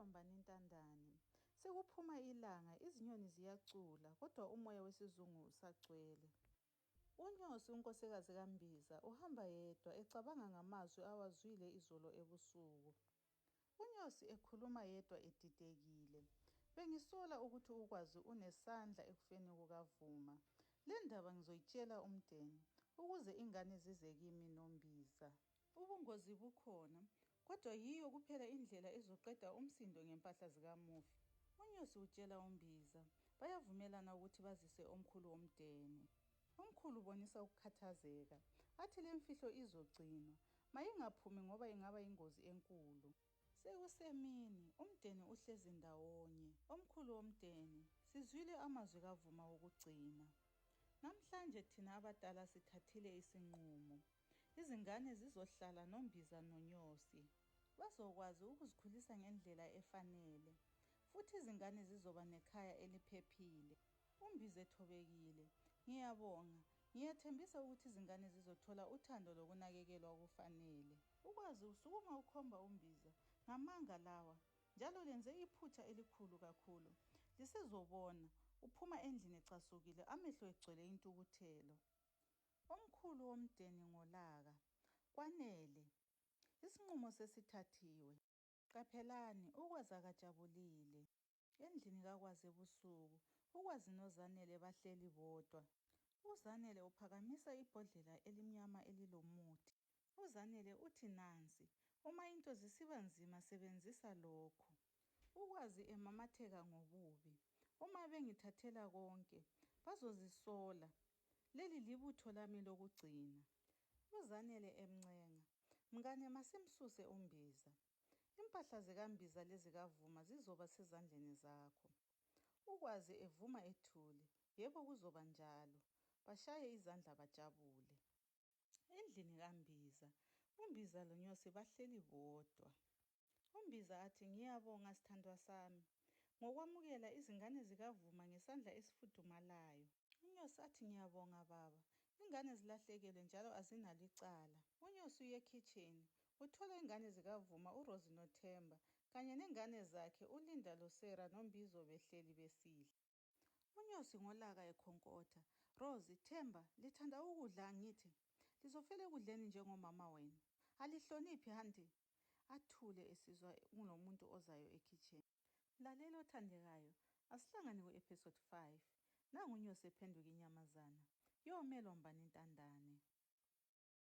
Lombani ntandane, sekuphuma ilanga, izinyoni ziyacula, kodwa umoya wesizungu usagcwele. Unyosi unkosikazi kaMbiza uhamba yedwa ecabanga ngamazwi awazwile izolo ebusuku. Unyosi ekhuluma yedwa edidekile. Bengisola ukuthi ukwazi unesandla ekufeni kukaVuma. Le ndaba ngizoyitshela umndeni ukuze ingane zize kimi noMbiza. Ubungozi bukhona, kodwa yiyo kuphela indlela ezoqeda umsindo ngempahla zikamufi. Unyosi utshela uMbiza bayavumelana ukuthi bazise omkhulu womndeni. Omkhulu ubonisa ukukhathazeka, athi le mfihlo izogcinwa, mayingaphumi ngoba ingaba yingozi enkulu. Sekusemini, umndeni uhlezi ndawonye. Omkhulu womndeni, sizwile amazwi kaVuma wokugcina. Namhlanje thina abadala sithathile isinqumo. Izingane zizohlala noMbiza noNyosi. Bazokwazi ukuzikhulisa ngendlela efanele, futhi izingane zizoba nekhaya eliphephile. uMbiza ethobekile, ngiyabonga. Ngiyathembisa ukuthi izingane zizothola uthando lokunakekelwa okufanele. Ukwazi usukuma ukhomba uMbiza ngamanga lawa, njalo lenze iphutha elikhulu kakhulu. Lisezobona, uphuma endlini ecasukile, amehlo egcwele intukuthelo. Omkhulu womndeni ngolaka, kwanele. Isinqumo sesithathiwe. Qaphelani, ukwazi akajabulile. Endlini kakwazi ebusuku, ukwazi noZanele bahleli bodwa. uZanele uphakamisa ibhodlela elimnyama elilomuthi. uZanele uthi nansi, uma into zisiba nzima sebenzisa lokhu. Ukwazi emamatheka ngobubi. Uma bengithathela konke, bazozisola. Leli libutho lami lokugcina. uZanele emncenga, mngane masimsuse uMbiza. Impahla zikaMbiza lezikaVuma zizoba sezandleni zakho. Ukwazi evuma ethule, yebo kuzoba njalo. Bashaye izandla bajabule. Endlini kaMbiza, uMbiza loNyosi bahleli bodwa. uMbiza athi ngiyabonga sithandwa sami ngokwamukela izingane zikaVuma ngesandla esifudumalayo. uNyosi athi ngiyabonga baba, ingane zilahlekelwe njalo azinalo icala. uNyosi uye ekhitshini, uthola ingane zikaVuma uRose noThemba kanye nengane zakhe uLinda loSera noMbizo behleli besidla. uNyosi ngolaka ekhonkotha, Rose, Themba, lithanda ukudla angithi? Lizofela ekudleni njengomama wenu. Alihloniphi hanti? Athule esizwa kunomuntu ozayo ekhitshini. Lalela othandekayo, asihlangane ku-episode 5. Nangu uNyosi ephenduka inyamazana. Yome Lombani ntandane.